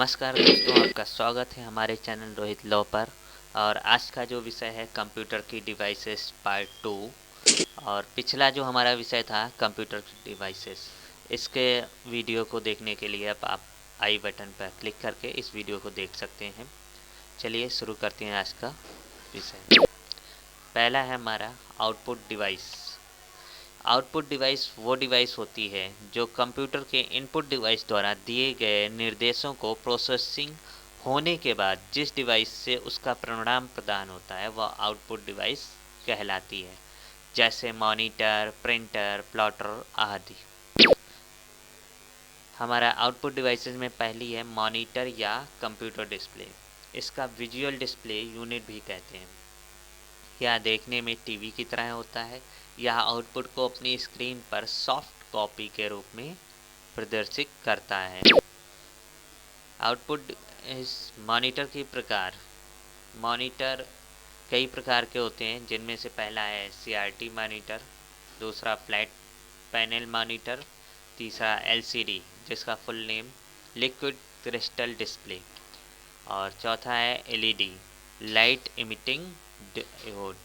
नमस्कार दोस्तों, आपका स्वागत है हमारे चैनल रोहित लॉ पर। और आज का जो विषय है कंप्यूटर की डिवाइसेस पार्ट 2। और पिछला जो हमारा विषय था कंप्यूटर की डिवाइसेस, इसके वीडियो को देखने के लिए आप आई बटन पर क्लिक करके इस वीडियो को देख सकते हैं। चलिए शुरू करते हैं आज का विषय। पहला है हमारा आउटपुट डिवाइस। आउटपुट डिवाइस वो डिवाइस होती है जो कंप्यूटर के इनपुट डिवाइस द्वारा दिए गए निर्देशों को प्रोसेसिंग होने के बाद जिस डिवाइस से उसका परिणाम प्रदान होता है वह आउटपुट डिवाइस कहलाती है, जैसे मॉनिटर, प्रिंटर, प्लॉटर आदि। हमारा आउटपुट डिवाइसेस में पहली है मॉनिटर या कंप्यूटर डिस्प्ले। इसका विजुअल डिस्प्ले यूनिट भी कहते हैं। यह देखने में टीवी की तरह होता है। यह आउटपुट को अपनी स्क्रीन पर सॉफ्ट कॉपी के रूप में प्रदर्शित करता है। आउटपुट इस मॉनिटर के प्रकार। मॉनिटर कई प्रकार के होते हैं, जिनमें से पहला है सीआरटी मॉनिटर, दूसरा फ्लैट पैनल मॉनिटर, तीसरा एलसीडी जिसका full name liquid crystal display, और चौथा है एलईडी लाइट इमिटिंग डायोड।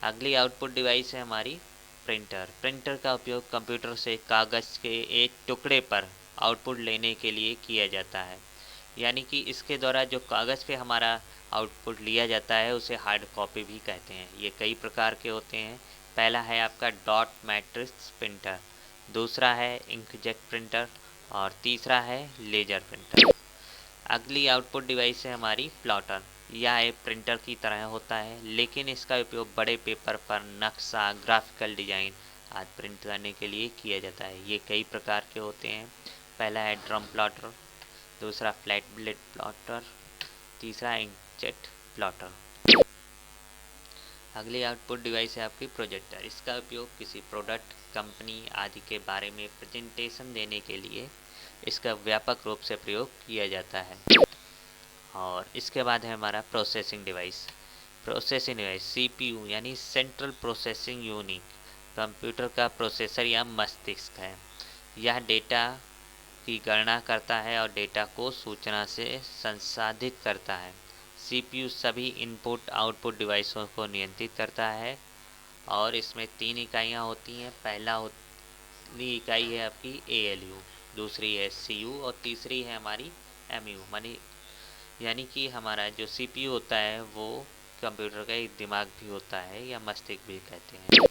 अगली आउटपुट डिवाइस है हमारी प्रिंटर। प्रिंटर का उपयोग कंप्यूटर से कागज़ के एक टुकड़े पर आउटपुट लेने के लिए किया जाता है। यानी कि इसके द्वारा जो कागज़ पे हमारा आउटपुट लिया जाता है उसे हार्ड कॉपी भी कहते हैं। ये कई प्रकार के होते हैं। पहला है आपका डॉट मैट्रिक्स प्रिंटर, दूसरा है इंकजेट प्रिंटर, और तीसरा है लेजर प्रिंटर। अगली आउटपुट डिवाइस है हमारी प्लॉटर। यह एक प्रिंटर की तरह होता है, लेकिन इसका उपयोग बड़े पेपर पर नक्शा, ग्राफिकल डिजाइन आदि प्रिंट करने के लिए किया जाता है। ये कई प्रकार के होते हैं। पहला है ड्रम प्लॉटर, दूसरा फ्लैट ब्लेड प्लॉटर, तीसरा इंकजेट प्लॉटर। अगली आउटपुट डिवाइस है आपकी प्रोजेक्टर। इसका उपयोग किसी प्रोडक्ट, कंपनी आदि के बारे में प्रेजेंटेशन देने के लिए इसका व्यापक रूप से प्रयोग किया जाता है। और इसके बाद है हमारा processing device. Processing device CPU यानी सेंट्रल प्रोसेसिंग यूनिट कंप्यूटर का प्रोसेसर या मस्तिष्क है। यह डेटा की गणना करता है और डेटा को सूचना से संसाधित करता है। सीपीयू सभी इनपुट आउटपुट डिवाइसों को नियंत्रित करता है और इसमें 3 इकाइयाँ होती हैं। पहली इकाई है आपकी एएलयू, दूसरी है सीयू और तीसरी है हमारी एमयू। यानी कि हमारा जो सीपीयू होता है वो कंप्यूटर का एक दिमाग भी होता है या मस्तिष्क भी कहते हैं।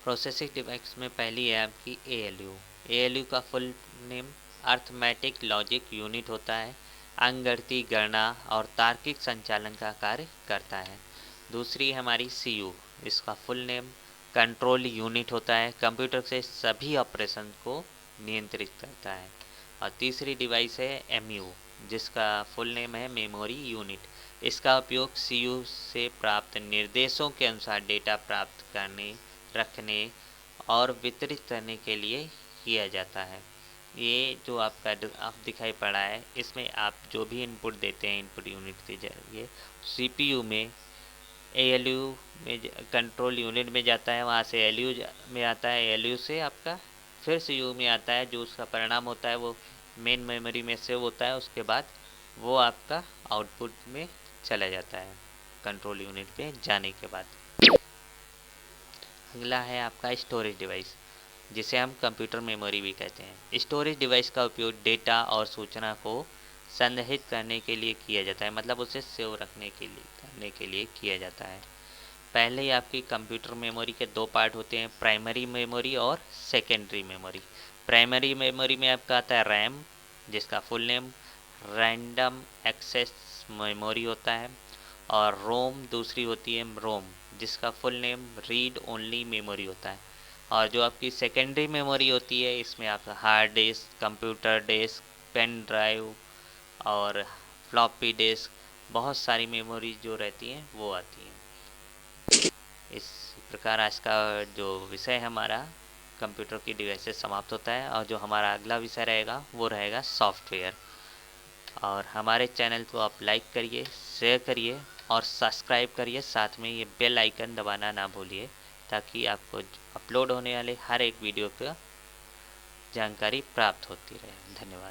प्रोसेसिंग डिवाइस में पहली है आपकी एएलयू। एएलयू का full name arithmetic logic unit होता है। अंकगणितीय गणना और तार्किक संचालन का कार्य करता है। दूसरी हमारी सीयू, इसका फुल नेम कंट्रोल यूनिट होता है। कंप्यूटर से सभी ऑपरेशन को नियंत्रित करता है। और तीसरी डिवाइस है एमयू, जिसका फुल नेम है मेमोरी यूनिट। इसका उपयोग सीयू से प्राप्त निर्देशों के अनुसार डेटा प्राप्त करने, रखने और वितरित करने के लिए किया जाता है। ये जो आपका आप दिखाई पड़ा है, इसमें आप जो भी इनपुट देते हैं इनपुट यूनिट के जरिए सीपीयू में, एएलयू में कंट्रोल यूनिट में जाता है, वहाँ से एलयू में आता है, एलयू से आपका फिर सीयू में आता है। जो उसका परिणाम होता है वो मेन मेमोरी में सेव होता है। उसके बाद वो आपका आउटपुट में चला जाता है कंट्रोल यूनिट पे जाने के बाद। अगला है आपका स्टोरेज डिवाइस, जिसे हम कंप्यूटर मेमोरी भी कहते हैं। स्टोरेज डिवाइस का उपयोग डेटा और सूचना को संग्रहित करने के लिए किया जाता है, मतलब उसे सेव रखने के लिए करने के लिए किया जाता है। पहले ही आपकी कंप्यूटर मेमोरी के 2 पार्ट होते हैं, प्राइमरी मेमोरी और सेकेंडरी मेमोरी। प्राइमरी मेमोरी में आपका आता है रैम, जिसका full name random access memory होता है। और रोम दूसरी होती है रोम, जिसका full name read only memory होता है। और जो आपकी सेकेंडरी मेमोरी होती है, इसमें आपका hard disk, computer disk, pen drive और फ्लॉपी डिस्क, बहुत सारी मेमोरी जो रहती हैं वो आती हैं। इस प्रकार आज का जो विषय है हमारा कंप्यूटर की डिवाइसेस समाप्त होता है। और जो हमारा अगला विषय रहेगा वो रहेगा सॉफ्टवेयर। और हमारे चैनल को आप लाइक करिए, शेयर करिए और सब्सक्राइब करिए। साथ में ये बेल आइकन दबाना ना भूलिए, ताकि आपको अपलोड होने वाले हर एक वीडियो का जानकारी प्राप्त होती रहे। धन्यवाद।